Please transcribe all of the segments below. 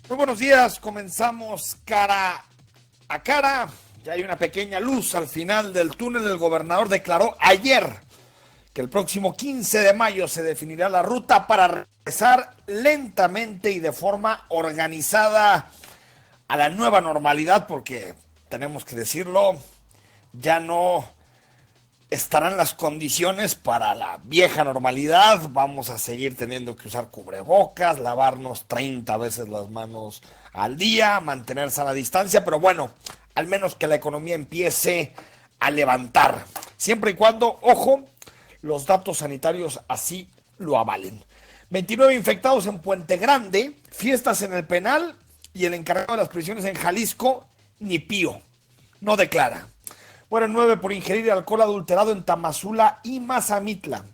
Muy buenos días, comenzamos cara a cara. Ya hay una pequeña luz al final del túnel. El gobernador declaró ayer que el próximo 15 de mayo se definirá la ruta para regresar lentamente y de forma organizada a la nueva normalidad, porque tenemos que decirlo, ya no estarán las condiciones para la vieja normalidad. Vamos a seguir teniendo que usar cubrebocas, lavarnos 30 veces las manos al día, mantener sana distancia, pero bueno, al menos que la economía empiece a levantar. Siempre y cuando, ojo, los datos sanitarios así lo avalen. 29 infectados en Puente Grande, fiestas en el penal y el encargado de las prisiones en Jalisco, ni pío, no declara. Mueren 9 por ingerir alcohol adulterado en Tamazula y Mazamitla.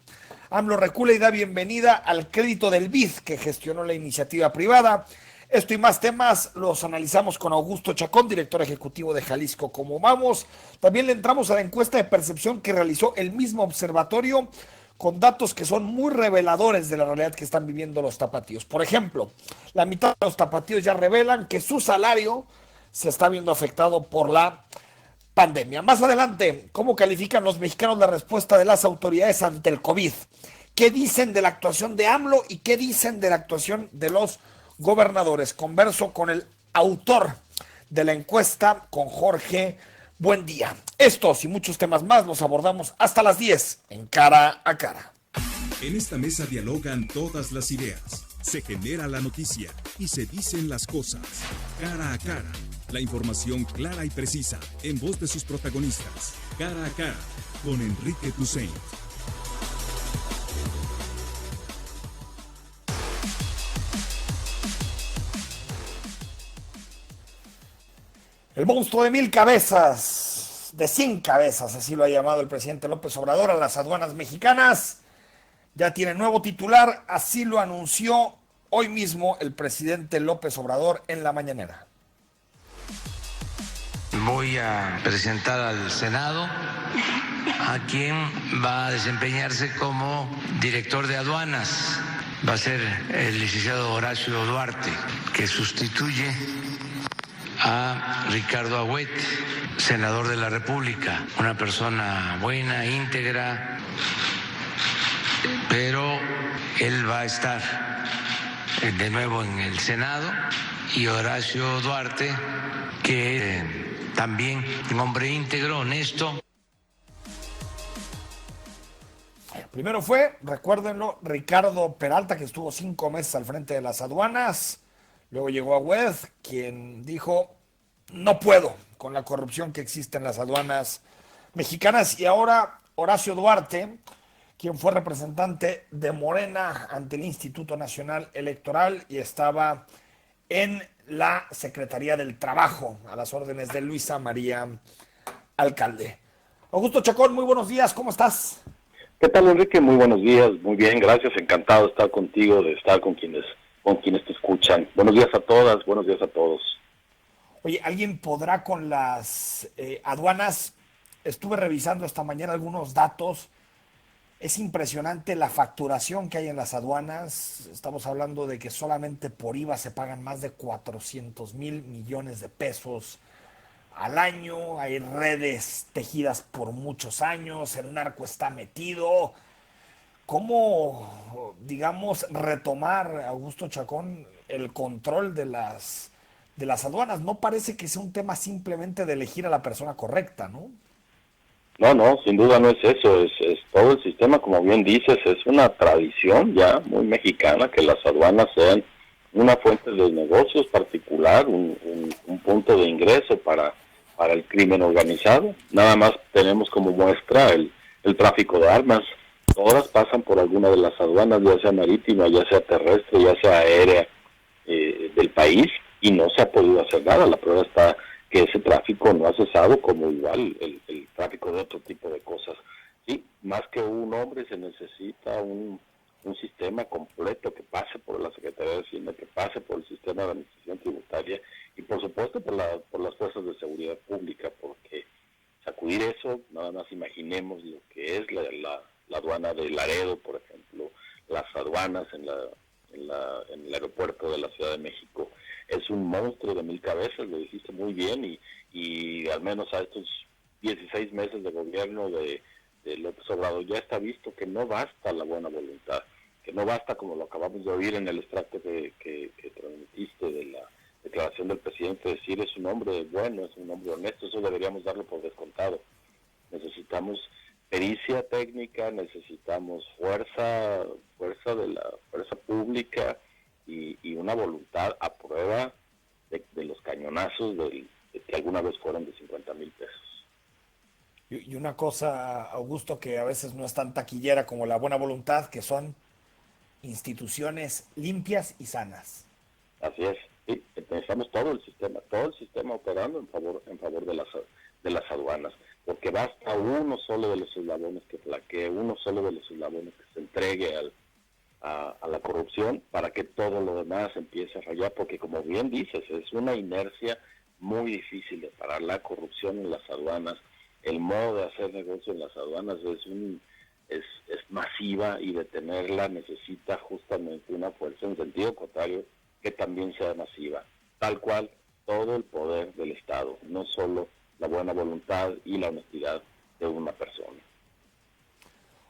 AMLO recula y da bienvenida al crédito del BID que gestionó la iniciativa privada. Esto y más temas los analizamos con Augusto Chacón, director ejecutivo de Jalisco Como Vamos. También le entramos a la encuesta de percepción que realizó el mismo observatorio con datos que son muy reveladores de la realidad que están viviendo los tapatíos. Por ejemplo, la mitad de los tapatíos ya revelan que su salario se está viendo afectado por la pandemia. Más adelante, ¿cómo califican los mexicanos la respuesta de las autoridades ante el COVID? ¿Qué dicen de la actuación de AMLO y qué dicen de la actuación de los gobernadores? Converso con el autor de la encuesta, con Jorge Buendía. Estos y muchos temas más los abordamos hasta las 10 en Cara a Cara. En esta mesa dialogan todas las ideas, se genera la noticia y se dicen las cosas. Cara a cara, la información clara y precisa en voz de sus protagonistas. Cara a cara, con Enrique Tusein. El monstruo de 1000 cabezas, de 100 cabezas, así lo ha llamado el presidente López Obrador a las aduanas mexicanas, ya tiene nuevo titular, así lo anunció hoy mismo el presidente López Obrador en la mañanera. Voy a presentar al Senado a quien va a desempeñarse como director de aduanas. Va a ser el licenciado Horacio Duarte, que sustituye a Ricardo Agüet, senador de la República, una persona buena, íntegra, pero él va a estar de nuevo en el Senado, y Horacio Duarte, que también un hombre íntegro, honesto. Primero fue, recuérdenlo, Ricardo Peralta, que estuvo 5 meses al frente de las aduanas. Luego llegó Agüed, quien dijo, no puedo con la corrupción que existe en las aduanas mexicanas. Y ahora Horacio Duarte, quien fue representante de Morena ante el Instituto Nacional Electoral y estaba en la Secretaría del Trabajo, a las órdenes de Luisa María Alcalde. Augusto Chacón, muy buenos días, ¿cómo estás? ¿Qué tal, Enrique? Muy buenos días, muy bien, gracias, encantado de estar contigo, de estar con quienes te escuchan. Buenos días a todas, buenos días a todos. Oye, ¿alguien podrá con las aduanas? Estuve revisando esta mañana algunos datos. Es impresionante la facturación que hay en las aduanas. Estamos hablando de que solamente por IVA se pagan más de 400,000 millones de pesos al año. Hay redes tejidas por muchos años. El narco está metido. ¿Cómo, digamos, retomar, Augusto Chacón, el control de las aduanas? No parece que sea un tema simplemente de elegir a la persona correcta, ¿no? No, no, sin duda no es eso, es todo el sistema, como bien dices, es una tradición ya muy mexicana que las aduanas sean una fuente de negocios particular, un punto de ingreso para el crimen organizado. Nada más tenemos como muestra el tráfico de armas. Todas pasan por alguna de las aduanas, ya sea marítima, ya sea terrestre, ya sea aérea, del país, y no se ha podido hacer nada. La prueba está que ese tráfico no ha cesado, como igual el tráfico de otro tipo de cosas. Sí, más que un hombre se necesita un sistema completo que pase por la Secretaría de Hacienda, que pase por el sistema de administración tributaria y por supuesto por las fuerzas de seguridad pública, porque sacudir eso, nada más imaginemos lo que es la aduana de Laredo, por ejemplo, las aduanas en el aeropuerto de la Ciudad de México. es un monstruo de 1000 cabezas, lo dijiste muy bien, y al menos a estos 16 meses de gobierno de López Obrador ya está visto que no basta la buena voluntad, que no basta, como lo acabamos de oír en el extracto que transmitiste de la declaración del presidente, decir es un hombre bueno, es un hombre honesto. Eso deberíamos darlo por descontado. Necesitamos pericia técnica, necesitamos fuerza pública y una voluntad a prueba de los cañonazos de que alguna vez fueron de 50,000 pesos. Y una cosa, Augusto, que a veces no es tan taquillera como la buena voluntad, que son instituciones limpias y sanas. Así es. Sí, necesitamos todo el sistema operando en favor de las aduanas, porque basta uno solo de los eslabones que flaquee, uno solo de los eslabones que se entregue a la corrupción para que todo lo demás empiece a fallar, porque como bien dices, es una inercia muy difícil de parar. La corrupción en las aduanas, el modo de hacer negocio en las aduanas es masiva, y detenerla necesita justamente una fuerza en sentido contrario que también sea masiva, tal cual todo el poder del Estado, no solo la buena voluntad y la honestidad de una persona.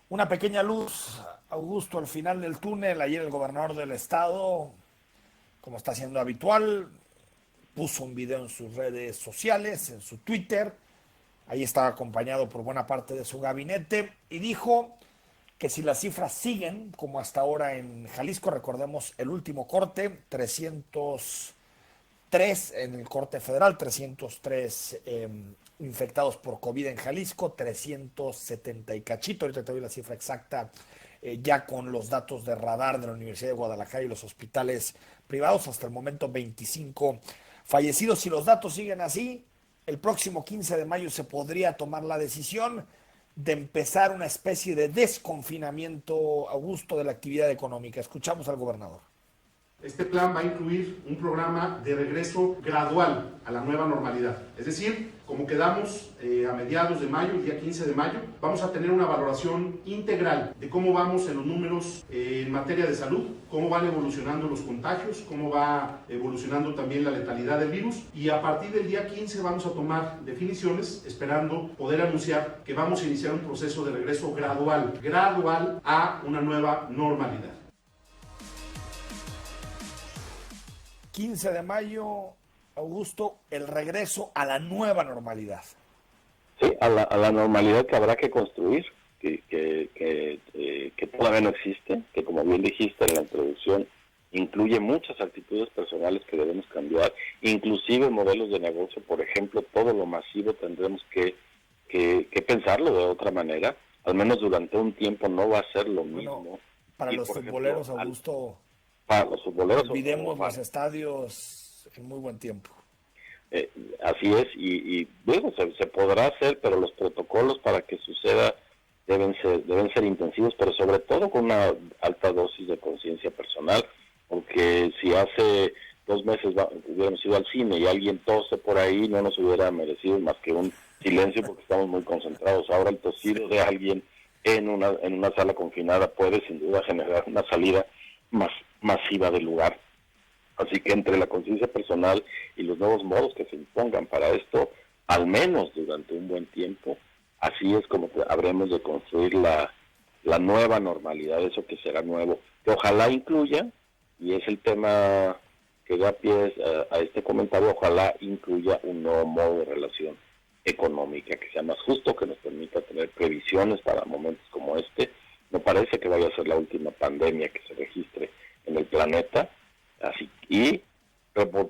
Una pequeña luz, Augusto, al final del túnel. Ayer el gobernador del estado, como está siendo habitual, puso un video en sus redes sociales, en su Twitter. Ahí estaba acompañado por buena parte de su gabinete y dijo que si las cifras siguen como hasta ahora en Jalisco, recordemos el último corte, 303 en el corte federal, 303 infectados por COVID en Jalisco, 370 y cachito. Ahorita te doy la cifra exacta, ya con los datos de radar de la Universidad de Guadalajara y los hospitales privados. Hasta el momento 25 fallecidos. Si los datos siguen así, el próximo 15 de mayo se podría tomar la decisión de empezar una especie de desconfinamiento, Augusto, de la actividad económica. Escuchamos al gobernador. Este plan va a incluir un programa de regreso gradual a la nueva normalidad. Es decir, como quedamos a mediados de mayo, el día 15 de mayo, vamos a tener una valoración integral de cómo vamos en los números en materia de salud, cómo van evolucionando los contagios, cómo va evolucionando también la letalidad del virus, y a partir del día 15 vamos a tomar definiciones, esperando poder anunciar que vamos a iniciar un proceso de regreso gradual a una nueva normalidad. 15 de mayo, Augusto, el regreso a la nueva normalidad. Sí, a la normalidad que habrá que construir, que todavía no existe, que como bien dijiste en la introducción, incluye muchas actitudes personales que debemos cambiar, inclusive modelos de negocio. Por ejemplo, todo lo masivo tendremos que pensarlo de otra manera, al menos durante un tiempo no va a ser lo mismo. Bueno, para los futboleros, Augusto, para los futboleros, olvidemos los estadios en muy buen tiempo. Así es, y luego se podrá hacer, pero los protocolos para que suceda deben ser intensivos, pero sobre todo con una alta dosis de conciencia personal, porque si hace 2 meses hubiéramos ido al cine y alguien tose por ahí, no nos hubiera merecido más que un silencio, porque estamos muy concentrados. Ahora el tosido de alguien en una sala confinada puede sin duda generar una salida más masiva del lugar. Así que entre la conciencia personal y los nuevos modos que se impongan para esto, al menos durante un buen tiempo, así es como habremos de construir la nueva normalidad, eso que será nuevo, que ojalá incluya, y es el tema que da pie a este comentario, ojalá incluya un nuevo modo de relación económica que sea más justo, que nos permita tener previsiones para momentos como este. No parece que vaya a ser la última pandemia que se registre en el planeta, así, y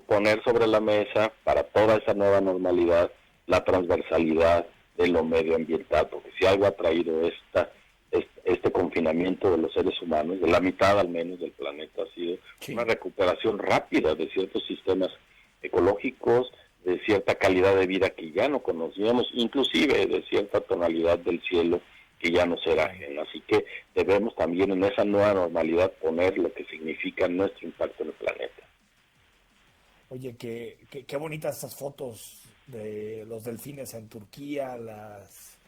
poner sobre la mesa para toda esa nueva normalidad la transversalidad de lo medioambiental, porque si algo ha traído este confinamiento de los seres humanos, de la mitad al menos del planeta, ha sido una recuperación rápida de ciertos sistemas ecológicos, de cierta calidad de vida que ya no conocíamos, inclusive de cierta tonalidad del cielo que ya no será ajena. Así que debemos también en esa nueva normalidad poner lo que significa nuestro impacto en el planeta. Oye, qué bonitas estas fotos de los delfines en Turquía, las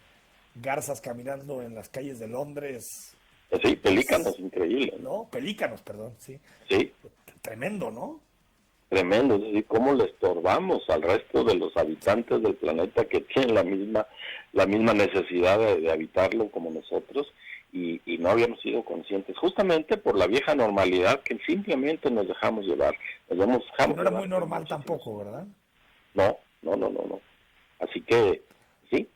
garzas caminando en las calles de Londres. Sí, pelícanos, increíble. ¿No? Pelícanos, perdón, sí. Sí. Tremendo, ¿no? tremendo, es decir, cómo le estorbamos al resto de los habitantes del planeta que tienen la misma necesidad de habitarlo como nosotros, y no habíamos sido conscientes, justamente por la vieja normalidad que simplemente nos dejamos llevar. No era muy normal tampoco, ¿verdad? No. Así que, sí,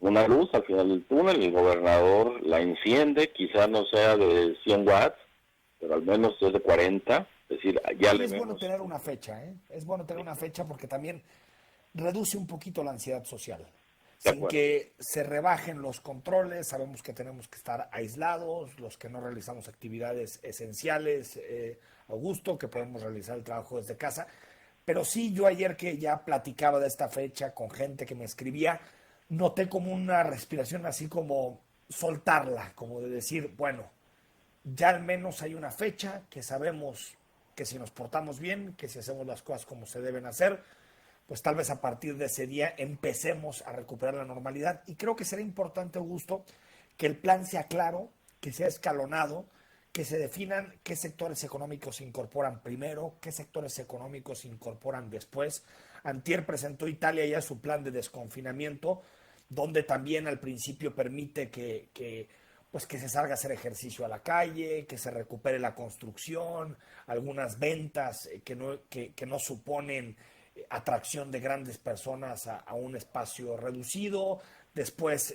una luz al final del túnel, el gobernador la enciende, quizá no sea de 100 watts, pero al menos es de 40, es decir, ya le Es vemos. bueno tener una fecha, ¿eh? Es bueno tener una fecha porque también reduce un poquito la ansiedad social. Sin que se rebajen los controles, sabemos que tenemos que estar aislados, los que no realizamos actividades esenciales, Augusto, que podemos realizar el trabajo desde casa. Pero sí, yo ayer que ya platicaba de esta fecha con gente que me escribía, noté como una respiración así como soltarla, como de decir, bueno, ya al menos hay una fecha que sabemos que si nos portamos bien, que si hacemos las cosas como se deben hacer, pues tal vez a partir de ese día empecemos a recuperar la normalidad. Y creo que será importante, Augusto, que el plan sea claro, que sea escalonado, que se definan qué sectores económicos se incorporan primero, qué sectores económicos se incorporan después. Antier presentó Italia ya su plan de desconfinamiento, donde también al principio permite que se salga a hacer ejercicio a la calle, que se recupere la construcción, algunas ventas que no suponen atracción de grandes personas a un espacio reducido. Después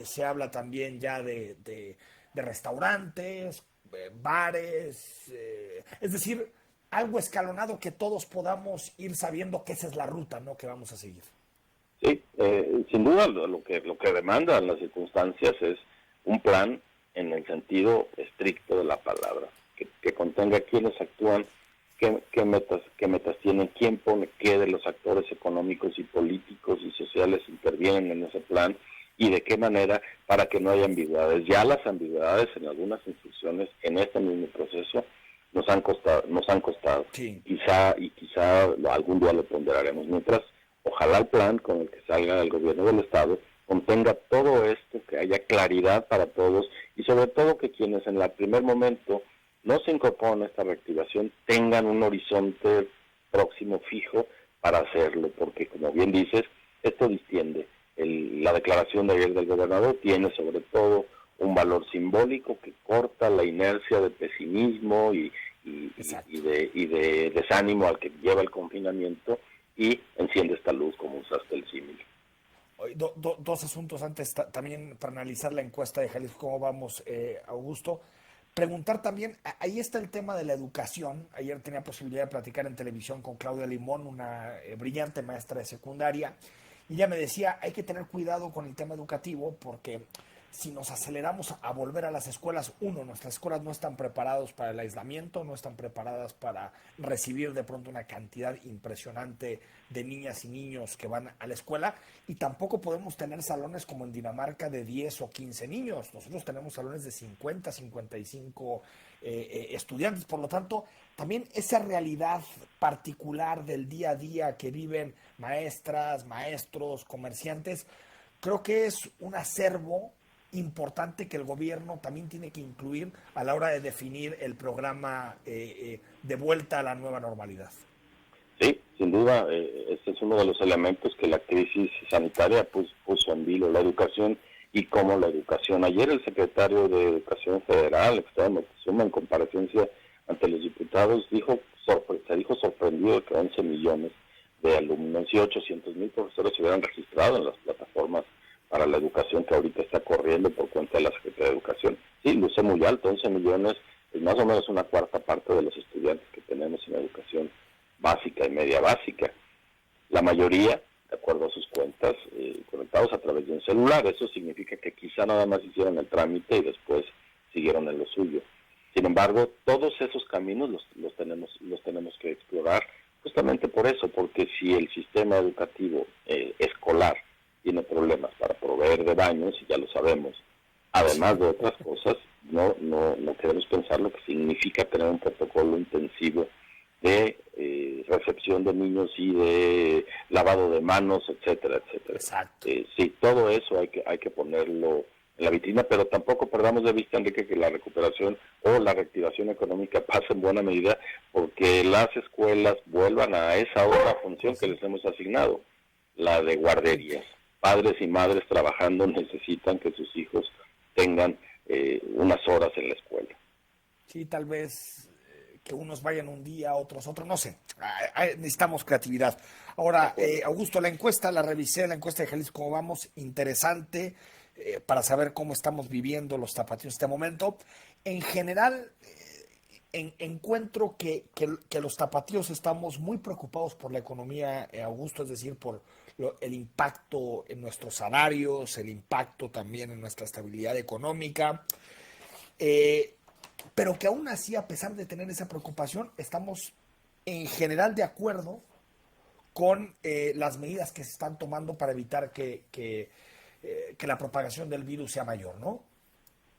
se habla también ya de restaurantes, bares, es decir, algo escalonado que todos podamos ir sabiendo que esa es la ruta, ¿no?, que vamos a seguir. Sí, sin duda lo que demandan las circunstancias es un plan en el sentido estricto de la palabra, que contenga quiénes actúan, qué metas tienen, quién pone qué de los actores económicos y políticos y sociales intervienen en ese plan y de qué manera, para que no haya ambigüedades. Ya las ambigüedades en algunas instrucciones en este mismo proceso nos han costado. Sí. Quizá algún día lo ponderaremos. Mientras, ojalá el plan con el que salga el gobierno del Estado contenga todo esto, que haya claridad para todos y sobre todo que quienes en el primer momento no se incorporan a esta reactivación tengan un horizonte próximo fijo para hacerlo, porque como bien dices, esto distiende. La declaración de ayer del gobernador tiene sobre todo un valor simbólico que corta la inercia de pesimismo y de desánimo al que lleva el confinamiento y enciende esta luz, como usaste el símil. Dos asuntos antes también para analizar la encuesta de Jalisco, cómo vamos, Augusto. Preguntar también, ahí está el tema de la educación. Ayer tenía posibilidad de platicar en televisión con Claudia Limón, una brillante maestra de secundaria, y ella me decía, hay que tener cuidado con el tema educativo porque si nos aceleramos a volver a las escuelas, nuestras escuelas no están preparadas para el aislamiento, no están preparadas para recibir de pronto una cantidad impresionante de niñas y niños que van a la escuela, y tampoco podemos tener salones como en Dinamarca de 10 o 15 niños. Nosotros tenemos salones de 50, 55 estudiantes. Por lo tanto, también esa realidad particular del día a día que viven maestras, maestros, comerciantes, creo que es un acervo importante que el gobierno también tiene que incluir a la hora de definir el programa de vuelta a la nueva normalidad. Sí, sin duda, este es uno de los elementos que la crisis sanitaria puso en vilo, la educación y cómo la educación. Ayer el secretario de Educación Federal, Gustavo Moctezuma, en comparecencia ante los diputados, se dijo sorprendido de que 11 millones de alumnos y 800,000 profesores se hubieran registrado en las plataformas para la educación que ahorita está corriendo por cuenta de la Secretaría de Educación. Sí, luce muy alto, 11 millones, es más o menos una cuarta parte de los estudiantes que tenemos en educación básica y media básica. La mayoría, de acuerdo a sus cuentas, conectados a través de un celular. Eso significa que quizá nada más hicieron el trámite y después siguieron en lo suyo. Sin embargo, todos esos caminos los tenemos que explorar justamente por eso, porque si el sistema educativo escolar tiene problemas para proveer de baños, y ya lo sabemos, además de otras cosas, no queremos pensar lo que significa tener un protocolo intensivo de recepción de niños y de lavado de manos, etcétera, etcétera. Exacto. Sí, todo eso hay que ponerlo en la vitrina, pero tampoco perdamos de vista, Enrique, que la recuperación o la reactivación económica pasa en buena medida porque las escuelas vuelvan a esa otra función que les hemos asignado, la de guarderías. Padres y madres trabajando necesitan que sus hijos tengan unas horas en la escuela. Sí, tal vez que unos vayan un día, otros otro, no sé. Necesitamos creatividad. Ahora, Augusto, la encuesta, la revisé, la encuesta de Jalisco, ¿cómo vamos? Interesante para saber cómo estamos viviendo los tapatíos en este momento. En general, encuentro que los tapatíos estamos muy preocupados por la economía, Augusto, es decir, por el impacto en nuestros salarios, el impacto también en nuestra estabilidad económica. Pero que aún así, a pesar de tener esa preocupación, estamos en general de acuerdo con las medidas que se están tomando para evitar que la propagación del virus sea mayor, ¿no?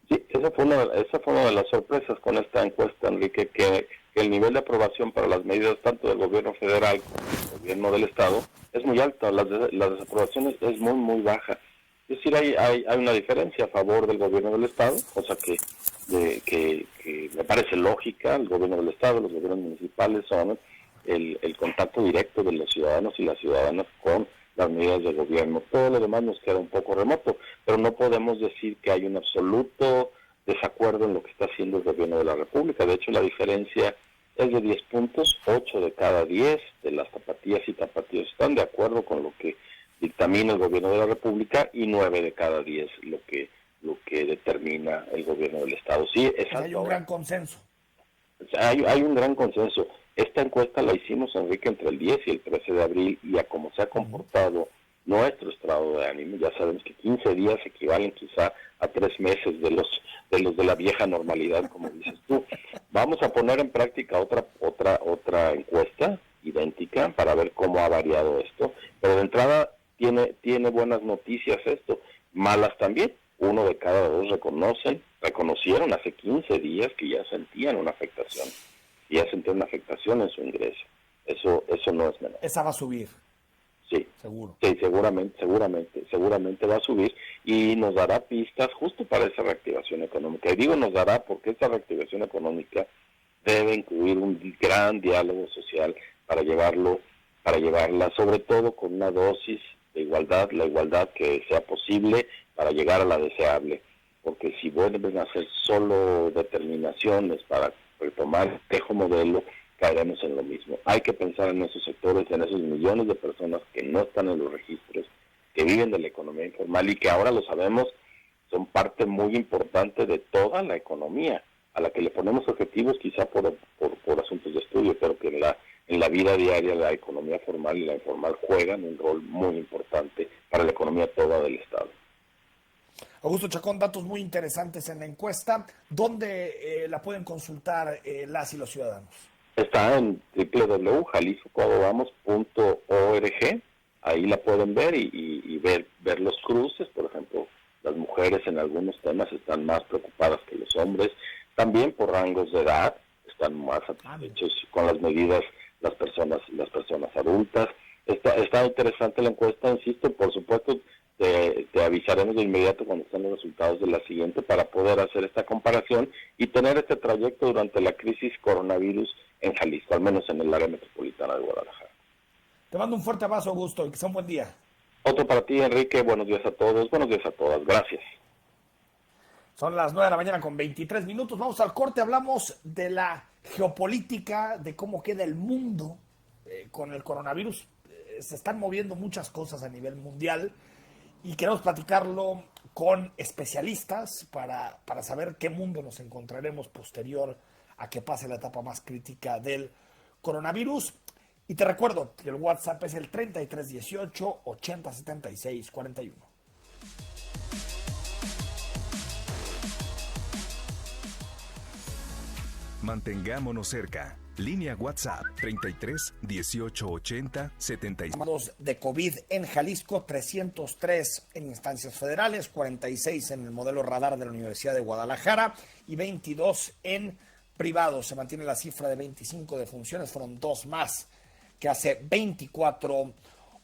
Sí, esa fue una de las sorpresas con esta encuesta, Enrique, que el nivel de aprobación para las medidas tanto del gobierno federal como del gobierno del estado es muy alta, la desaprobación es muy, muy baja. Es decir, hay una diferencia a favor del gobierno del estado, cosa que me parece lógica. El gobierno del estado, los gobiernos municipales son el contacto directo de los ciudadanos y las ciudadanas con las medidas del gobierno. Todo lo demás nos queda un poco remoto, pero no podemos decir que hay un absoluto desacuerdo en lo que está haciendo el gobierno de la República. De hecho, la diferencia es de 10 puntos, 8 de cada 10 de las tapatías y tapatíos están de acuerdo con lo que dictamina el gobierno de la República y 9 de cada 10 lo que determina el gobierno del estado. Sí, hay un gran consenso. Hay un gran consenso. Esta encuesta la hicimos, Enrique, entre el 10 y el 13 de abril, y a cómo se ha comportado nuestro estado de ánimo, ya sabemos que 15 días equivalen quizá a 3 meses de los de la vieja normalidad, como dices tú. Vamos a poner en práctica otra encuesta idéntica para ver cómo ha variado esto, pero de entrada tiene buenas noticias esto, malas también. 1 de cada 2 reconocieron hace 15 días que ya sentían una afectación, en su ingreso. Eso no es menor. Esa va a subir. Sí, seguro. Sí, seguramente va a subir y nos dará pistas justo para esa reactivación económica. Y digo nos dará porque esa reactivación económica debe incluir un gran diálogo social para llevarla sobre todo con una dosis de igualdad, la igualdad que sea posible para llegar a la deseable. Porque si vuelven a hacer solo determinaciones para retomar el viejo modelo, caeremos en lo mismo. Hay que pensar en esos sectores, en esos millones de personas que no están en los registros, que viven de la economía informal y que ahora lo sabemos, son parte muy importante de toda la economía, a la que le ponemos objetivos quizá por asuntos de estudio, pero que en la vida diaria la economía formal y la informal juegan un rol muy importante para la economía toda del Estado. Augusto Chacón, datos muy interesantes en la encuesta. ¿Dónde la pueden consultar las y los ciudadanos? Está en www.jaliscocodovamos.org. Ahí la pueden ver y ver los cruces. Por ejemplo, las mujeres en algunos temas están más preocupadas que los hombres. También por rangos de edad están más satisfechos con las medidas las personas adultas. Está interesante la encuesta, insisto, por supuesto. Te avisaremos de inmediato cuando estén los resultados de la siguiente para poder hacer esta comparación y tener este trayecto durante la crisis coronavirus en Jalisco, al menos en el área metropolitana de Guadalajara. Te mando un fuerte abrazo, Augusto, y que sea un buen día. Otro para ti, Enrique. Buenos días a todos, buenos días a todas. Gracias. Son las 9 de la mañana con 23 minutos. Vamos al corte. Hablamos de la geopolítica, de cómo queda el mundo con el coronavirus. Se están moviendo muchas cosas a nivel mundial. Y queremos platicarlo con especialistas para saber qué mundo nos encontraremos posterior a que pase la etapa más crítica del coronavirus. Y te recuerdo que el WhatsApp es el 3318 8076 41. Mantengámonos cerca. Línea WhatsApp 33 18 80 76. Llamados de COVID en Jalisco, 303 en instancias federales, 46 en el modelo radar de la Universidad de Guadalajara y 22 en privados. Se mantiene la cifra de 25 defunciones, fueron 2 más que hace 24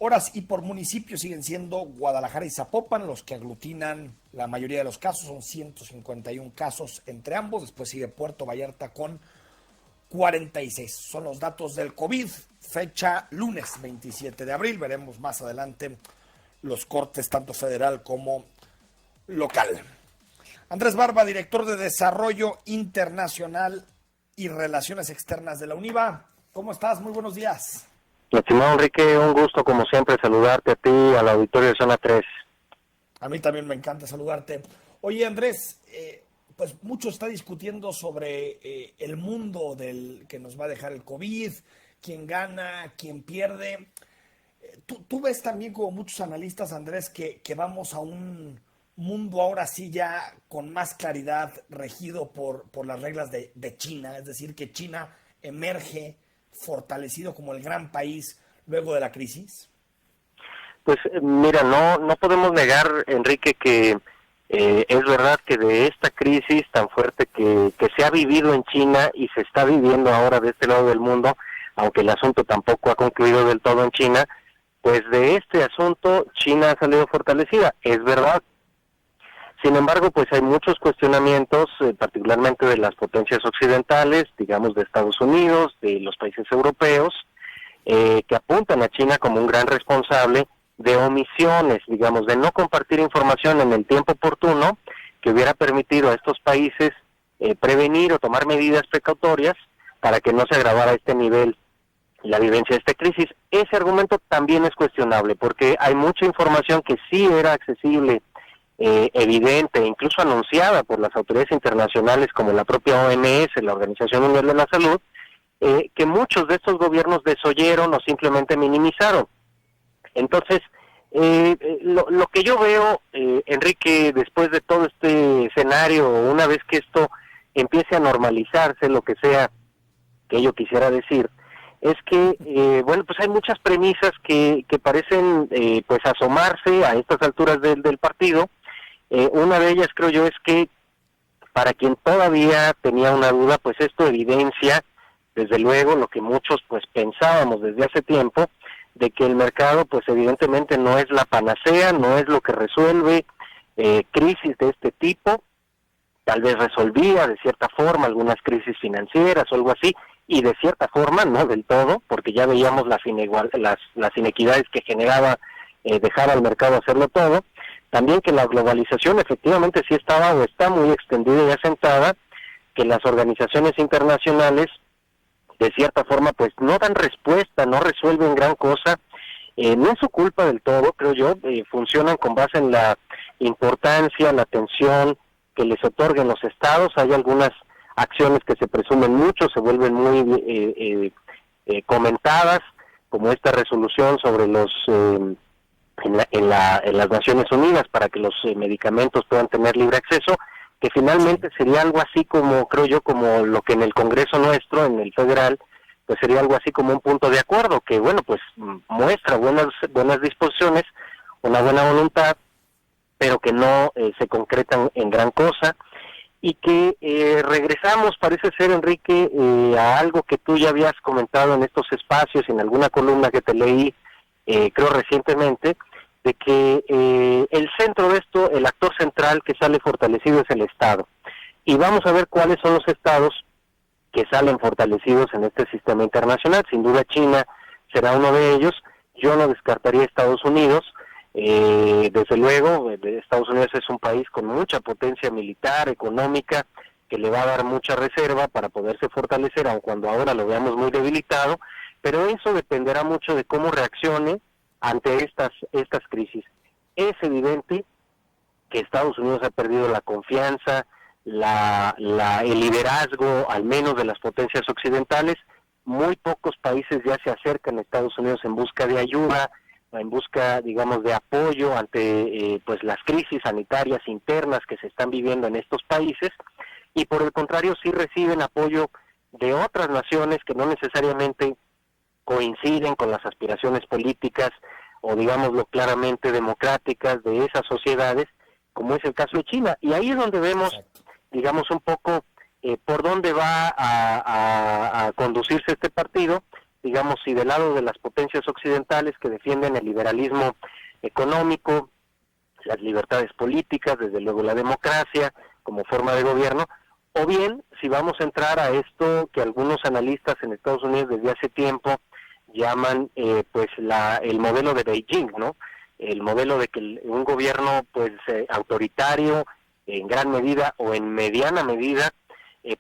horas, y por municipio siguen siendo Guadalajara y Zapopan los que aglutinan la mayoría de los casos. Son 151 casos entre ambos. Después sigue Puerto Vallarta con 46. Son los datos del COVID, fecha lunes 27 de abril. Veremos más adelante los cortes tanto federal como local. Andrés Barba, director de Desarrollo Internacional y Relaciones Externas de la UNIVA. ¿Cómo estás? Muy buenos días. Estimado Enrique, un gusto como siempre saludarte a ti, al auditorio de Zona 3. A mí también me encanta saludarte. Oye, Andrés, pues mucho está discutiendo sobre el mundo del que nos va a dejar el COVID, quién gana, quién pierde. ¿Tú ves también, como muchos analistas, Andrés, que vamos a un mundo ahora sí ya con más claridad, regido por las reglas de China? Es decir, que China emerge fortalecido como el gran país luego de la crisis. Pues mira, no podemos negar, Enrique, que es verdad que de esta crisis tan fuerte que se ha vivido en China y se está viviendo ahora de este lado del mundo, aunque el asunto tampoco ha concluido del todo en China, pues de este asunto China ha salido fortalecida, es verdad. Sin embargo, pues hay muchos cuestionamientos, particularmente de las potencias occidentales, digamos de Estados Unidos, de los países europeos, que apuntan a China como un gran responsable de omisiones, digamos, de no compartir información en el tiempo oportuno que hubiera permitido a estos países prevenir o tomar medidas precautorias para que no se agravara a este nivel la vivencia de esta crisis. Ese argumento también es cuestionable porque hay mucha información que sí era accesible, evidente, incluso anunciada por las autoridades internacionales como la propia OMS, la Organización Mundial de la Salud, que muchos de estos gobiernos desoyeron o simplemente minimizaron. Entonces, lo que yo veo, Enrique, después de todo este escenario, una vez que esto empiece a normalizarse, lo que sea que yo quisiera decir, es que, bueno, pues hay muchas premisas que parecen pues asomarse a estas alturas del partido. Una de ellas, creo yo, es que para quien todavía tenía una duda, pues esto evidencia, desde luego, lo que muchos pues pensábamos desde hace tiempo, de que el mercado pues evidentemente no es la panacea, no es lo que resuelve crisis de este tipo. Tal vez resolvía de cierta forma algunas crisis financieras o algo así, y de cierta forma no del todo, porque ya veíamos las inequidades que generaba dejar al mercado hacerlo todo. También que la globalización efectivamente sí estaba o está muy extendida y asentada, que las organizaciones internacionales de cierta forma pues no dan respuesta, no resuelven gran cosa. No es su culpa del todo, creo yo, funcionan con base en la importancia, la atención que les otorguen los estados. Hay algunas acciones que se presumen mucho, se vuelven muy comentadas, como esta resolución sobre los en las Naciones Unidas para que los medicamentos puedan tener libre acceso, que finalmente sería algo así como, creo yo, como lo que en el Congreso nuestro, en el federal, pues sería algo así como un punto de acuerdo, que bueno, pues muestra buenas disposiciones, una buena voluntad, pero que no se concretan en gran cosa, y que regresamos, parece ser, Enrique, a algo que tú ya habías comentado en estos espacios, en alguna columna que te leí, creo recientemente, de que el centro de esto, el actor central que sale fortalecido es el Estado. Y vamos a ver cuáles son los estados que salen fortalecidos en este sistema internacional. Sin duda China será uno de ellos. Yo no descartaría Estados Unidos. Desde luego, Estados Unidos es un país con mucha potencia militar, económica, que le va a dar mucha reserva para poderse fortalecer, aun cuando ahora lo veamos muy debilitado, pero eso dependerá mucho de cómo reaccione ante estas crisis. Es evidente que Estados Unidos ha perdido la confianza, el liderazgo, al menos de las potencias occidentales. Muy pocos países ya se acercan a Estados Unidos en busca de ayuda, en busca, digamos, de apoyo ante pues las crisis sanitarias internas que se están viviendo en estos países, y por el contrario sí reciben apoyo de otras naciones que no necesariamente coinciden con las aspiraciones políticas o, digámoslo claramente, democráticas de esas sociedades, como es el caso de China. Y ahí es donde vemos, digamos, un poco por dónde va a conducirse este partido. digamos, si del lado de las potencias occidentales que defienden el liberalismo económico, las libertades políticas, desde luego la democracia como forma de gobierno, o bien si vamos a entrar a esto que algunos analistas en Estados Unidos desde hace tiempo llaman el modelo de Beijing, ¿no? El modelo de que un gobierno pues autoritario en gran medida o en mediana medida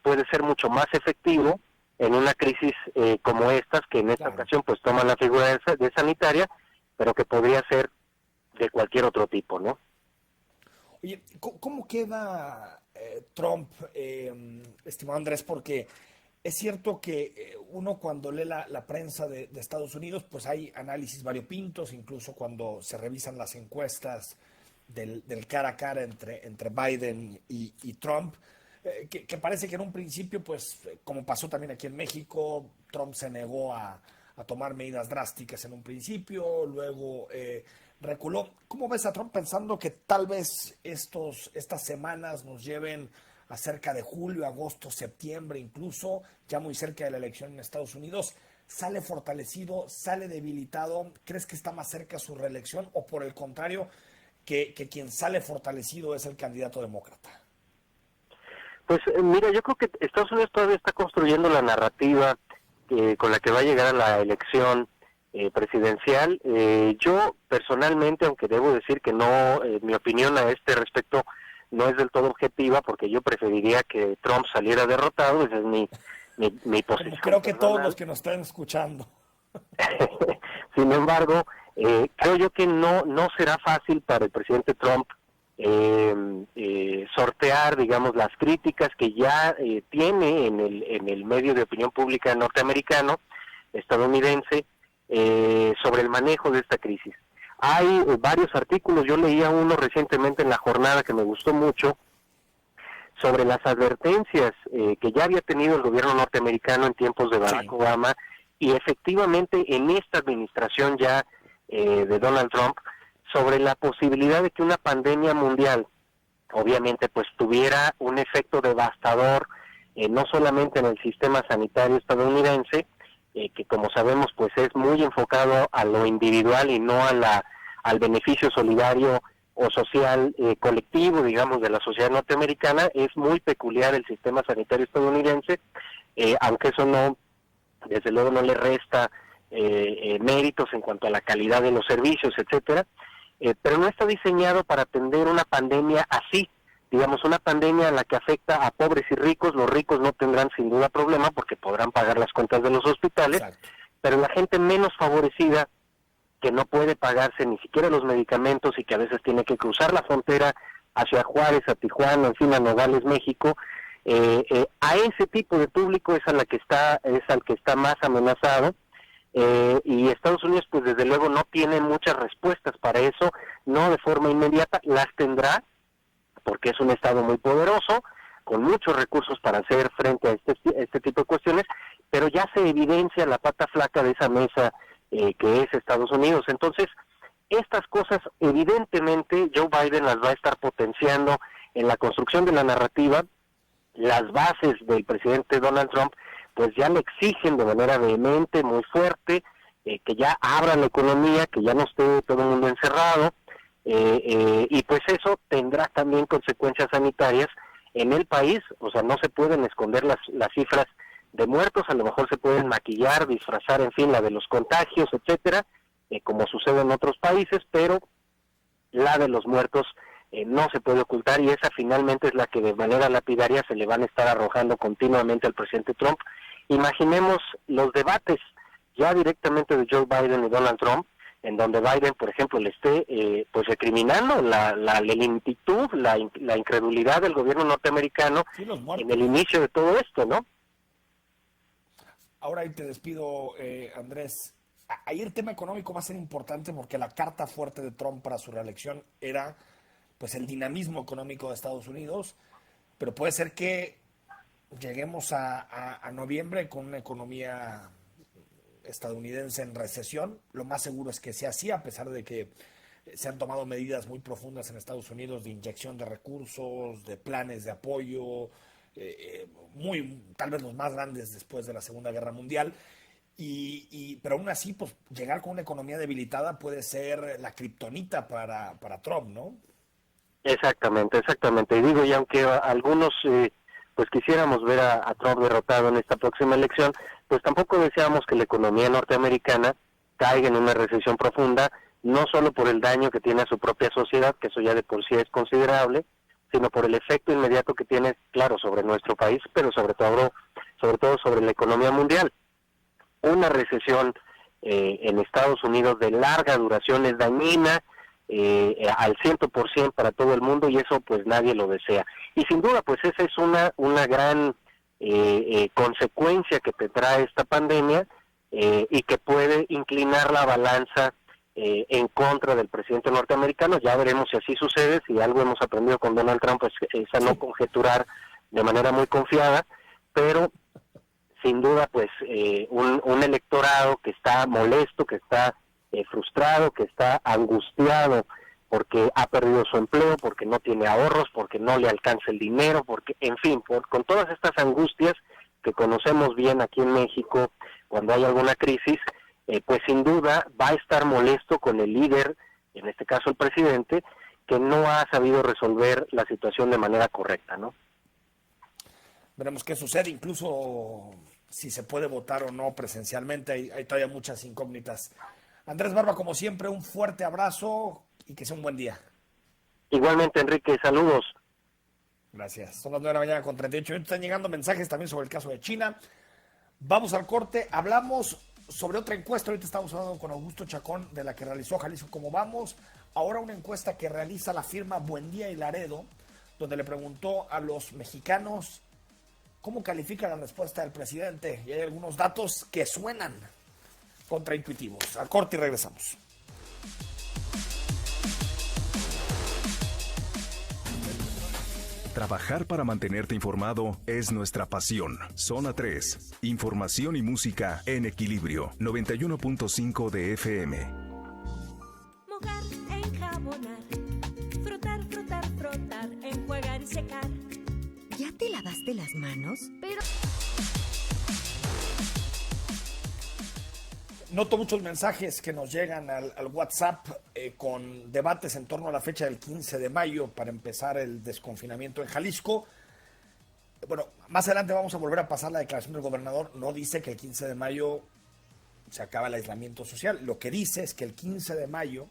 puede ser mucho más efectivo en una crisis como estas, que en esta ocasión pues toman la figura de sanitaria, pero que podría ser de cualquier otro tipo, ¿no? Oye, ¿cómo queda Trump, estimado Andrés? Porque es cierto que uno cuando lee la prensa de Estados Unidos, pues hay análisis variopintos, incluso cuando se revisan las encuestas del cara a cara entre Biden y Trump, que parece que en un principio, pues como pasó también aquí en México, Trump se negó a tomar medidas drásticas en un principio, luego reculó. ¿Cómo ves a Trump pensando que tal vez estas semanas nos lleven a cerca de julio, agosto, septiembre, incluso ya muy cerca de la elección en Estados Unidos? ¿Sale fortalecido, sale debilitado? ¿Crees que está más cerca su reelección o por el contrario, que quien sale fortalecido es el candidato demócrata? Pues mira, yo creo que Estados Unidos todavía está construyendo la narrativa con la que va a llegar a la elección presidencial. Yo personalmente, aunque debo decir que no, mi opinión a este respecto no es del todo objetiva, porque yo preferiría que Trump saliera derrotado, esa es mi posición. Como creo que todos los que nos están escuchando. Sin embargo, creo yo que no será fácil para el presidente Trump sortear, digamos, las críticas que ya tiene en el medio de opinión pública norteamericano, estadounidense, sobre el manejo de esta crisis. Hay varios artículos, yo leía uno recientemente en La Jornada que me gustó mucho, sobre las advertencias que ya había tenido el gobierno norteamericano en tiempos de Barack Obama, y efectivamente en esta administración ya de Donald Trump, sobre la posibilidad de que una pandemia mundial, obviamente, pues tuviera un efecto devastador, no solamente en el sistema sanitario estadounidense, que como sabemos pues es muy enfocado a lo individual y no al beneficio solidario o social colectivo, digamos, de la sociedad norteamericana. Es muy peculiar el sistema sanitario estadounidense, aunque eso no, desde luego no le resta méritos en cuanto a la calidad de los servicios, etcétera, pero no está diseñado para atender una pandemia así, digamos, una pandemia en la que afecta a pobres y ricos. Los ricos no tendrán sin duda problema porque podrán pagar las cuentas de los hospitales, exacto, pero la gente menos favorecida, que no puede pagarse ni siquiera los medicamentos y que a veces tiene que cruzar la frontera hacia Juárez, a Tijuana, en fin, a Nogales, México, a ese tipo de público es al que está más amenazado. Y Estados Unidos pues desde luego no tiene muchas respuestas para eso, no de forma inmediata, las tendrá porque es un estado muy poderoso, con muchos recursos para hacer frente a este tipo de cuestiones, pero ya se evidencia la pata flaca de esa mesa que es Estados Unidos. Entonces, estas cosas evidentemente Joe Biden las va a estar potenciando en la construcción de la narrativa. Las bases del presidente Donald Trump pues ya le exigen de manera vehemente, muy fuerte, que ya abra la economía, que ya no esté todo el mundo encerrado, y pues eso tendrá también consecuencias sanitarias en el país. O sea, no se pueden esconder las cifras de muertos, a lo mejor se pueden maquillar, disfrazar, en fin, la de los contagios, etcétera, como sucede en otros países, pero la de los muertos no se puede ocultar, y esa finalmente es la que de manera lapidaria se le van a estar arrojando continuamente al presidente Trump. Imaginemos los debates ya directamente de Joe Biden y Donald Trump, en donde Biden, por ejemplo, le esté pues recriminando la lentitud, la incredulidad del gobierno norteamericano en el inicio de todo esto, ¿no? Ahora, y te despido, Andrés. Ahí el tema económico va a ser importante porque la carta fuerte de Trump para su reelección era pues el dinamismo económico de Estados Unidos, pero puede ser que lleguemos a noviembre con una economía estadounidense en recesión. Lo más seguro es que sea así, a pesar de que se han tomado medidas muy profundas en Estados Unidos de inyección de recursos, de planes de apoyo, tal vez los más grandes después de la Segunda Guerra Mundial. Y pero aún así, pues llegar con una economía debilitada puede ser la kriptonita para Trump, ¿no? Exactamente. Y digo, y aunque algunos pues quisiéramos ver a Trump derrotado en esta próxima elección, pues tampoco deseamos que la economía norteamericana caiga en una recesión profunda, no solo por el daño que tiene a su propia sociedad, que eso ya de por sí es considerable, sino por el efecto inmediato que tiene, claro, sobre nuestro país, pero sobre todo sobre la economía mundial. Una recesión en Estados Unidos de larga duración es dañina al 100% para todo el mundo, y eso pues nadie lo desea. Y sin duda pues esa es una gran consecuencia que tendrá esta pandemia, y que puede inclinar la balanza en contra del presidente norteamericano. Ya veremos si así sucede. Si algo hemos aprendido con Donald Trump pues es a no conjeturar de manera muy confiada, pero sin duda pues un electorado que está molesto, que está frustrado, que está angustiado porque ha perdido su empleo, porque no tiene ahorros, porque no le alcanza el dinero, porque, en fin, con todas estas angustias que conocemos bien aquí en México cuando hay alguna crisis, pues sin duda va a estar molesto con el líder, en este caso el presidente, que no ha sabido resolver la situación de manera correcta, ¿no? Veremos qué sucede, incluso si se puede votar o no presencialmente, hay todavía muchas incógnitas. Andrés Barba, como siempre, un fuerte abrazo y que sea un buen día. Igualmente, Enrique, saludos. Gracias. Son las 9 de la mañana con 38 minutos. Están llegando mensajes también sobre el caso de China. Vamos al corte. Hablamos sobre otra encuesta. Ahorita estamos hablando con Augusto Chacón de la que realizó Jalisco Cómo Vamos. Ahora una encuesta que realiza la firma Buendía y Laredo, donde le preguntó a los mexicanos cómo califica la respuesta del presidente. Y hay algunos datos que suenan contraintuitivos. Al corte y regresamos. Trabajar para mantenerte informado es nuestra pasión. Zona 3. Información y música en equilibrio. 91.5 de FM. Mojar, enjabonar, frotar, frotar, frotar, enjuagar y secar. ¿Ya te lavaste las manos? Pero... Noto muchos mensajes que nos llegan al WhatsApp con debates en torno a la fecha del 15 de mayo para empezar el desconfinamiento en Jalisco. Bueno, más adelante vamos a volver a pasar la declaración del gobernador. No dice que el 15 de mayo se acaba el aislamiento social. Lo que dice es que el 15 de mayo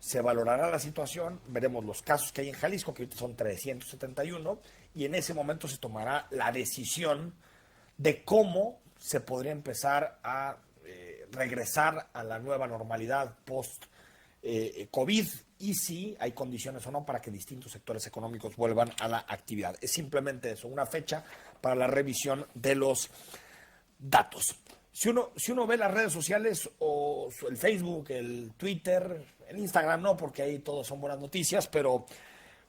se valorará la situación, veremos los casos que hay en Jalisco, que ahorita son 371, y en ese momento se tomará la decisión de cómo se podría empezar a regresar a la nueva normalidad post-COVID y si hay condiciones o no para que distintos sectores económicos vuelvan a la actividad. Es simplemente eso, una fecha para la revisión de los datos. Si uno ve las redes sociales o el Facebook, el Twitter, el Instagram no, porque ahí todos son buenas noticias, pero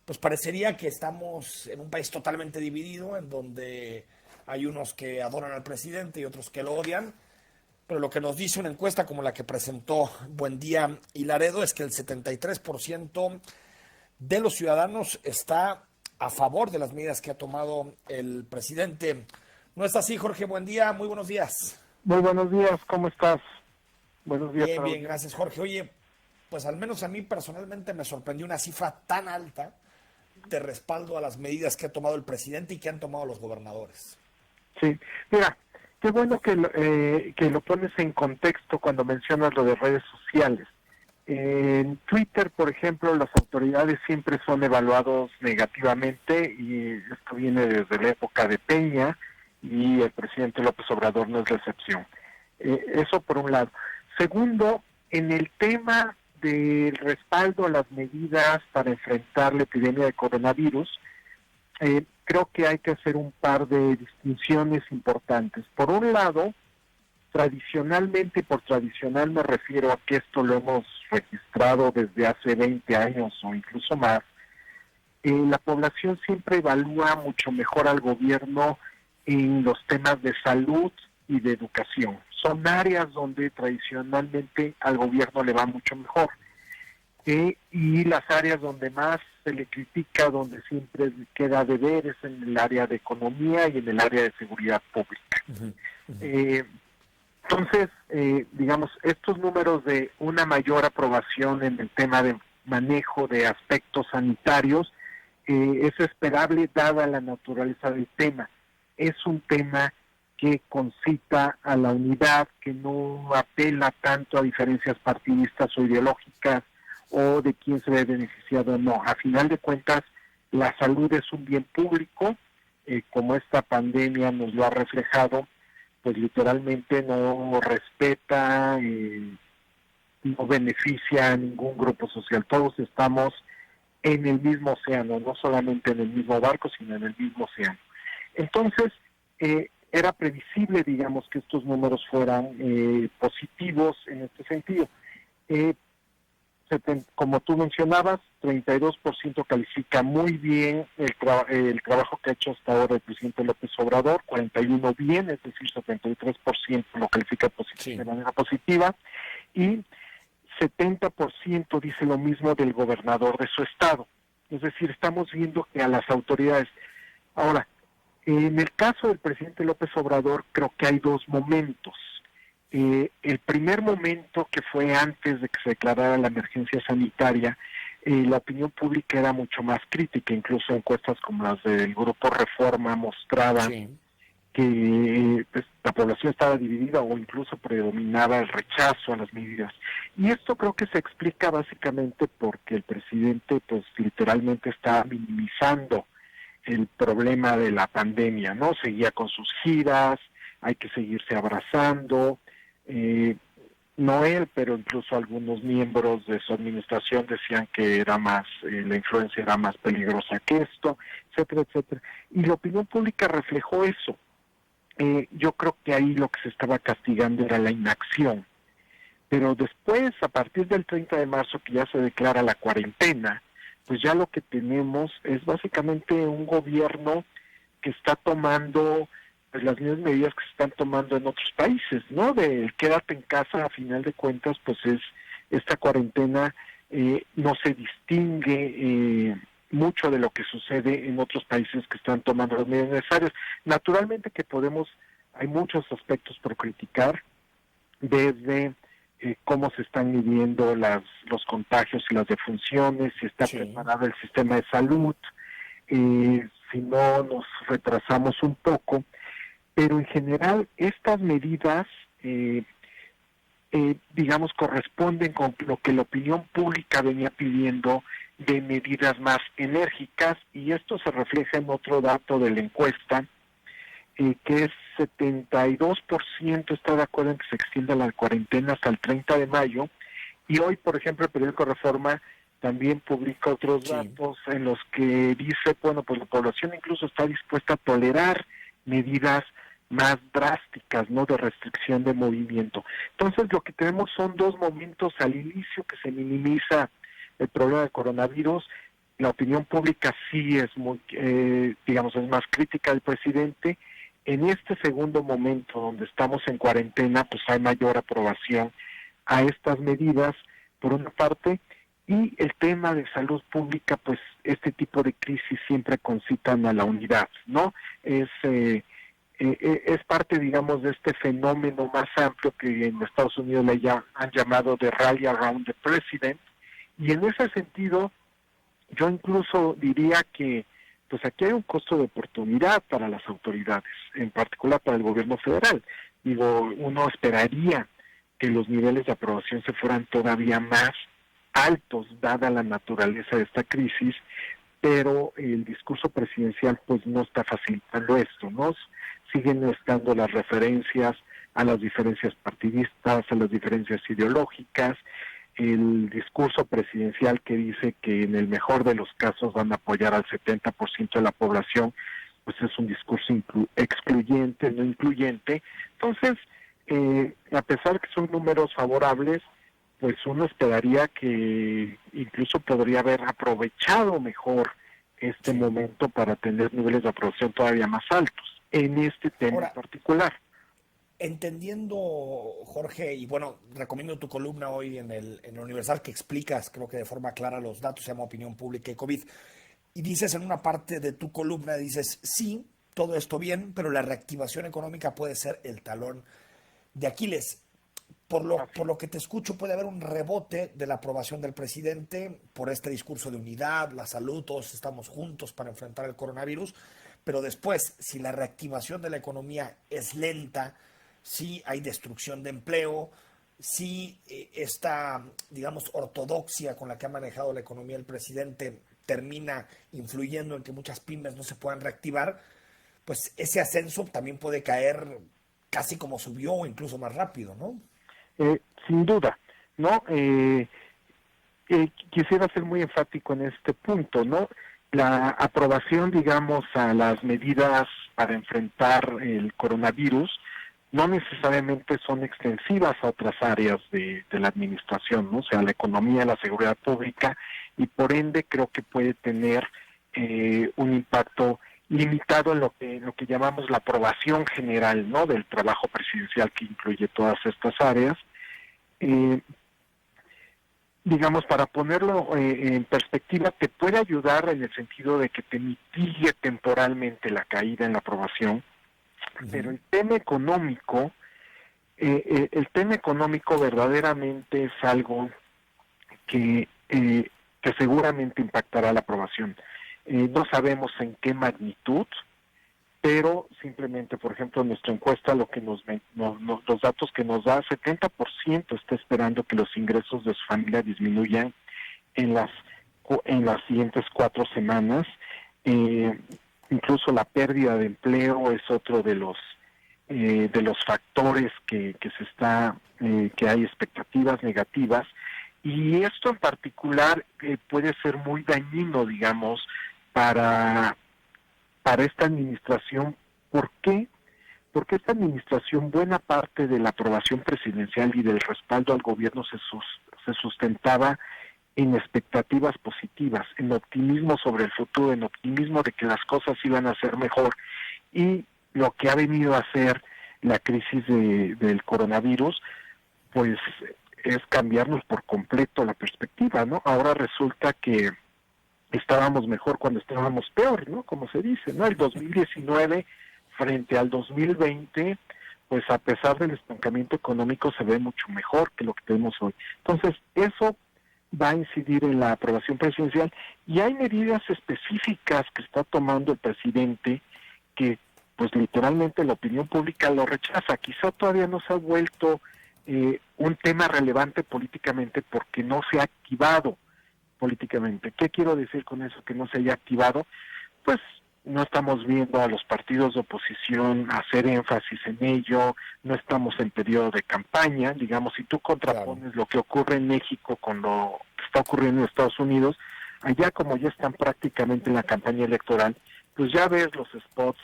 pues parecería que estamos en un país totalmente dividido, en donde hay unos que adoran al presidente y otros que lo odian. Pero lo que nos dice una encuesta como la que presentó Buendía y Laredo es que el 73% de los ciudadanos está a favor de las medidas que ha tomado el presidente. ¿No es así, Jorge? Buendía, muy buenos días. Muy buenos días, ¿cómo estás? Buenos días. Bien, gracias, Jorge. Oye, pues al menos a mí personalmente me sorprendió una cifra tan alta de respaldo a las medidas que ha tomado el presidente y que han tomado los gobernadores. Sí, mira, qué bueno que lo pones en contexto cuando mencionas lo de redes sociales. En Twitter, por ejemplo, las autoridades siempre son evaluados negativamente y esto viene desde la época de Peña y el presidente López Obrador no es la excepción. Eso por un lado. Segundo, en el tema del respaldo a las medidas para enfrentar la epidemia de coronavirus, creo que hay que hacer un par de distinciones importantes. Por un lado, tradicionalmente, y por tradicional me refiero a que esto lo hemos registrado desde hace 20 años o incluso más, la población siempre evalúa mucho mejor al gobierno en los temas de salud y de educación. Son áreas donde tradicionalmente al gobierno le va mucho mejor. Y las áreas donde más se le critica, donde siempre queda de ver, es en el área de economía y en el área de seguridad pública. Entonces, digamos, estos números de una mayor aprobación en el tema de manejo de aspectos sanitarios es esperable dada la naturaleza del tema. Es un tema que concita a la unidad, que no apela tanto a diferencias partidistas o ideológicas o de quién se ve beneficiado o no. A final de cuentas, la salud es un bien público, como esta pandemia nos lo ha reflejado, pues literalmente no respeta, no beneficia a ningún grupo social. Todos estamos en el mismo océano, no solamente en el mismo barco, sino en el mismo océano. Entonces, era previsible, digamos, que estos números fueran positivos en este sentido. Como tú mencionabas, 32% califica muy bien el trabajo que ha hecho hasta ahora el presidente López Obrador, 41% bien, es decir, 73% lo califica de manera positiva, y 70% dice lo mismo del gobernador de su estado. Es decir, estamos viendo que a las autoridades... Ahora, en el caso del presidente López Obrador, creo que hay dos momentos. El primer momento, que fue antes de que se declarara la emergencia sanitaria, la opinión pública era mucho más crítica, incluso encuestas como las del Grupo Reforma mostraban que pues, la población estaba dividida o incluso predominaba el rechazo a las medidas. Y esto creo que se explica básicamente porque el presidente pues literalmente está minimizando el problema de la pandemia, ¿no? Seguía con sus giras, hay que seguirse abrazando, no él, pero incluso algunos miembros de su administración decían que era más, la influencia era más peligrosa que esto, etcétera, etcétera. Y la opinión pública reflejó eso. Yo creo que ahí lo que se estaba castigando era la inacción. Pero después, a partir del 30 de marzo, que ya se declara la cuarentena, pues ya lo que tenemos es básicamente un gobierno que está tomando pues las mismas medidas que se están tomando en otros países, ¿no? De quédate en casa, a final de cuentas, pues es esta cuarentena no se distingue mucho de lo que sucede en otros países que están tomando las medidas necesarias. Naturalmente que hay muchos aspectos por criticar, desde cómo se están midiendo los contagios y las defunciones, si está preparado el sistema de salud, si no nos retrasamos un poco, pero en general estas medidas, digamos, corresponden con lo que la opinión pública venía pidiendo de medidas más enérgicas, y esto se refleja en otro dato de la encuesta, que es 72% está de acuerdo en que se extienda la cuarentena hasta el 30 de mayo, y hoy, por ejemplo, el periódico Reforma también publica otros datos en los que dice, bueno, pues la población incluso está dispuesta a tolerar medidas más drásticas, ¿no?, de restricción de movimiento. Entonces, lo que tenemos son dos momentos al inicio que se minimiza el problema del coronavirus. La opinión pública sí es muy, digamos, es más crítica del presidente. En este segundo momento, donde estamos en cuarentena, pues hay mayor aprobación a estas medidas, por una parte, y el tema de salud pública, pues este tipo de crisis siempre concitan a la unidad, ¿no? Es parte, digamos, de este fenómeno más amplio que en Estados Unidos han llamado de Rally Around the President, y en ese sentido, yo incluso diría que pues aquí hay un costo de oportunidad para las autoridades, en particular para el gobierno federal. Digo, uno esperaría que los niveles de aprobación se fueran todavía más altos, dada la naturaleza de esta crisis, pero el discurso presidencial pues no está facilitando esto, ¿no? Siguen estando las referencias a las diferencias partidistas, a las diferencias ideológicas, el discurso presidencial que dice que en el mejor de los casos van a apoyar al 70% de la población, pues es un discurso excluyente, no incluyente. Entonces, a pesar que son números favorables, pues uno esperaría que incluso podría haber aprovechado mejor este momento para tener niveles de aprobación todavía más altos en este tema en particular. Entendiendo, Jorge, y bueno, recomiendo tu columna hoy en el Universal, que explicas, creo que de forma clara, los datos, se llama Opinión Pública y COVID, y dices en una parte de tu columna, dices, sí, todo esto bien, pero la reactivación económica puede ser el talón de Aquiles. Por lo que te escucho, puede haber un rebote de la aprobación del presidente por este discurso de unidad, la salud, todos estamos juntos para enfrentar el coronavirus, pero después, si la reactivación de la economía es lenta, si hay destrucción de empleo, si esta, digamos, ortodoxia con la que ha manejado la economía el presidente termina influyendo en que muchas pymes no se puedan reactivar, pues ese ascenso también puede caer casi como subió o incluso más rápido, ¿no? Sin duda, ¿no? Quisiera ser muy enfático en este punto, ¿no? La aprobación, digamos, a las medidas para enfrentar el coronavirus no necesariamente son extensivas a otras áreas de la administración, ¿no? O sea, la economía, la seguridad pública, y por ende creo que puede tener un impacto limitado en lo que llamamos la aprobación general, ¿no? Del trabajo presidencial, que incluye todas estas áreas. Digamos, para ponerlo en perspectiva, te puede ayudar en el sentido de que te mitigue temporalmente la caída en la aprobación, pero el tema económico verdaderamente es algo que seguramente impactará la aprobación. No sabemos en qué magnitud, pero simplemente, por ejemplo, nuestra encuesta, lo que los datos que nos da, 70% está esperando que los ingresos de su familia disminuyan en las siguientes 4 semanas. Incluso la pérdida de empleo es otro de los factores que hay expectativas negativas, y esto en particular puede ser muy dañino, digamos, para esta administración. ¿Por qué? Porque esta administración, buena parte de la aprobación presidencial y del respaldo al gobierno se sustentaba en expectativas positivas, en optimismo sobre el futuro, en optimismo de que las cosas iban a ser mejor. Y lo que ha venido a hacer la crisis del coronavirus, pues es cambiarnos por completo la perspectiva, ¿no? Ahora resulta que estábamos mejor cuando estábamos peor, ¿no? Como se dice, ¿no? El 2019 frente al 2020, pues a pesar del estancamiento económico se ve mucho mejor que lo que tenemos hoy. Entonces, eso va a incidir en la aprobación presidencial, y hay medidas específicas que está tomando el presidente que, pues literalmente la opinión pública lo rechaza. Quizá todavía no se ha vuelto un tema relevante políticamente porque no se ha activado políticamente. ¿Qué quiero decir con eso, que no se haya activado? Pues no estamos viendo a los partidos de oposición hacer énfasis en ello, no estamos en periodo de campaña. Digamos, si tú contrapones lo que ocurre en México con lo que está ocurriendo en Estados Unidos, allá como ya están prácticamente en la campaña electoral, pues ya ves los spots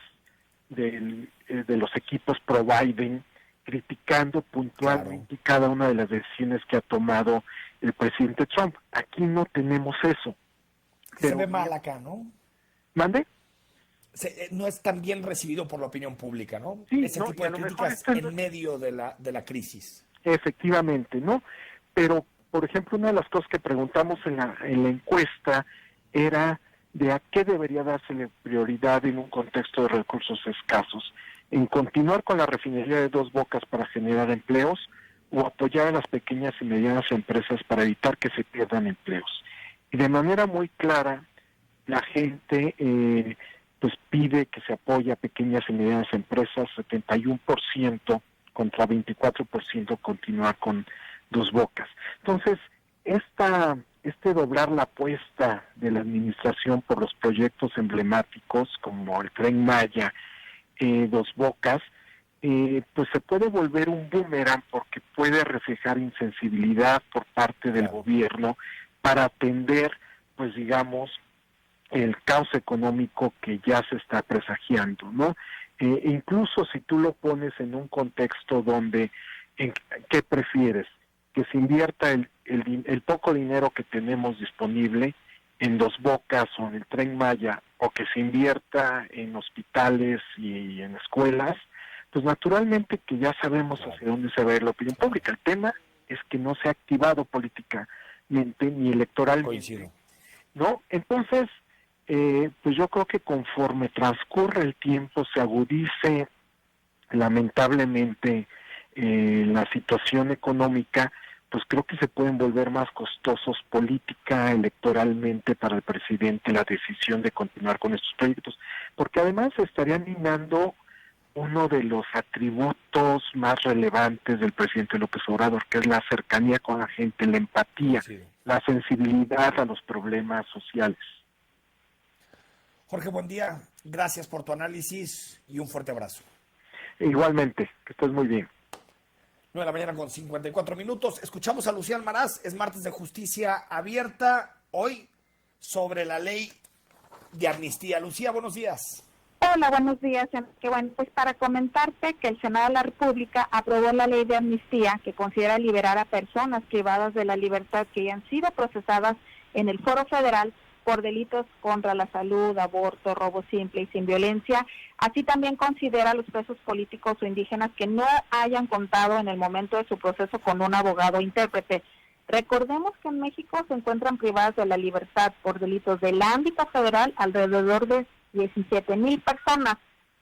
de los equipos pro Biden criticando puntualmente cada una de las decisiones que ha tomado el presidente Trump. Aquí no tenemos eso. Se ve mal acá, ¿no? ¿Mande? No es tan bien recibido por la opinión pública, ¿no? Sí, ese tipo de críticas en medio de la crisis. Efectivamente, ¿no? Pero, por ejemplo, una de las cosas que preguntamos en la encuesta era de a qué debería dársele prioridad en un contexto de recursos escasos: en continuar con la refinería de Dos Bocas para generar empleos, o apoyar a las pequeñas y medianas empresas para evitar que se pierdan empleos. Y de manera muy clara, la gente pues pide que se apoye a pequeñas y medianas empresas, 71% contra 24% continuar con Dos Bocas. Entonces, este doblar la apuesta de la administración por los proyectos emblemáticos como el Tren Maya, Dos Bocas, pues se puede volver un boomerang, porque puede reflejar insensibilidad por parte del gobierno para atender, pues digamos, el caos económico que ya se está presagiando, ¿no? Incluso si tú lo pones en un contexto donde, ¿qué prefieres? Que se invierta el poco dinero que tenemos disponible en Dos Bocas o en el Tren Maya, o que se invierta en hospitales y en escuelas, pues naturalmente que ya sabemos hacia dónde se va a ir la opinión pública. El tema es que no se ha activado políticamente ni electoralmente. Coincido. ¿No? Entonces, pues yo creo que conforme transcurre el tiempo, se agudice lamentablemente la situación económica, pues creo que se pueden volver más costosos política, electoralmente para el presidente la decisión de continuar con estos proyectos, porque además estarían minando uno de los atributos más relevantes del presidente López Obrador, que es la cercanía con la gente, la empatía, sí, la sensibilidad a los problemas sociales. Jorge, buen día. Gracias por tu análisis y un fuerte abrazo. Igualmente, que estés muy bien. 9 de la mañana con 54 minutos. Escuchamos a Lucía Almaraz. Es martes de Justicia Abierta. Hoy sobre la ley de amnistía. Lucía, buenos días. Hola, buenos días. Que bueno, pues para comentarte que el Senado de la República aprobó la ley de amnistía que considera liberar a personas privadas de la libertad que hayan sido procesadas en el Foro Federal por delitos contra la salud, aborto, robo simple y sin violencia. Así también considera a los presos políticos o indígenas que no hayan contado en el momento de su proceso con un abogado intérprete. Recordemos que en México se encuentran privadas de la libertad por delitos del ámbito federal alrededor de 17,000 personas.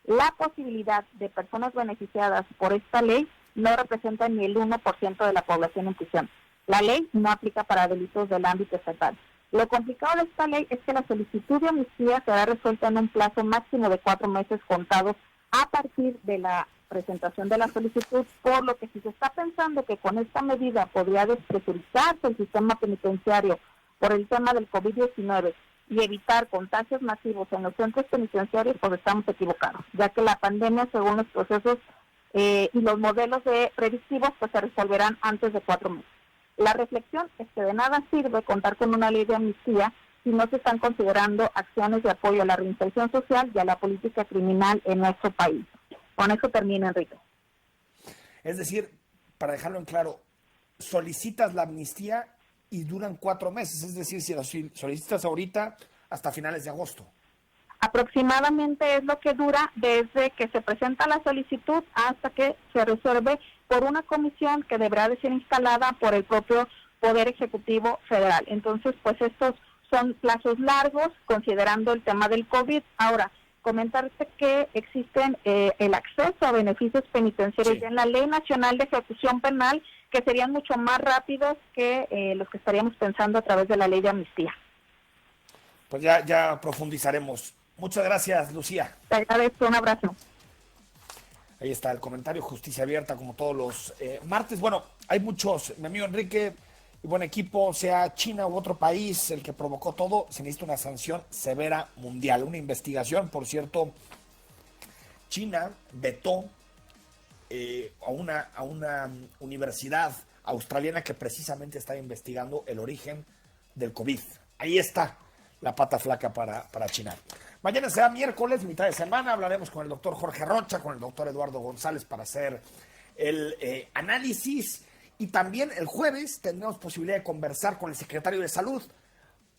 La posibilidad de personas beneficiadas por esta ley no representa ni el 1% de la población en prisión. La ley no aplica para delitos del ámbito estatal. Lo complicado de esta ley es que la solicitud de amnistía será resuelta en un plazo máximo de 4 meses contados a partir de la presentación de la solicitud, por lo que si se está pensando que con esta medida podría despresurizarse el sistema penitenciario por el tema del COVID-19 y evitar contagios masivos en los centros penitenciarios, pues estamos equivocados, ya que la pandemia, según los procesos y los modelos predictivos, pues se resolverán antes de 4 meses. La reflexión es que de nada sirve contar con una ley de amnistía si no se están considerando acciones de apoyo a la reinserción social y a la política criminal en nuestro país. Con eso termino, Enrique. Es decir, para dejarlo en claro, solicitas la amnistía y duran 4 meses, es decir, si la solicitas ahorita hasta finales de agosto. Aproximadamente es lo que dura desde que se presenta la solicitud hasta que se resuelve por una comisión que deberá de ser instalada por el propio Poder Ejecutivo Federal. Entonces, pues estos son plazos largos considerando el tema del COVID. Ahora, comentarte que existen el acceso a beneficios penitenciarios en la Ley Nacional de Ejecución Penal que serían mucho más rápidos que los que estaríamos pensando a través de la ley de amnistía. Pues ya profundizaremos. Muchas gracias, Lucía. Te agradezco, un abrazo. Ahí está el comentario, Justicia Abierta, como todos los martes. Bueno, hay muchos, mi amigo Enrique, y buen equipo, sea China u otro país, el que provocó todo, se necesita una sanción severa mundial. Una investigación, por cierto, China vetó a una universidad australiana que precisamente está investigando el origen del COVID. Ahí está la pata flaca para China. Mañana será miércoles, mitad de semana, hablaremos con el doctor Jorge Rocha, con el doctor Eduardo González para hacer el análisis, y también el jueves tendremos posibilidad de conversar con el secretario de Salud.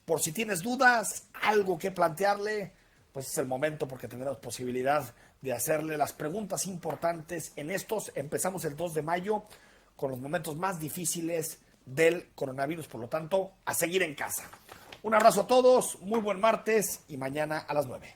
Por si tienes dudas, algo que plantearle, pues es el momento, porque tendremos posibilidad de hacerle las preguntas importantes en estos. Empezamos el 2 de mayo con los momentos más difíciles del coronavirus, por lo tanto, a seguir en casa. Un abrazo a todos, muy buen martes y mañana a las 9.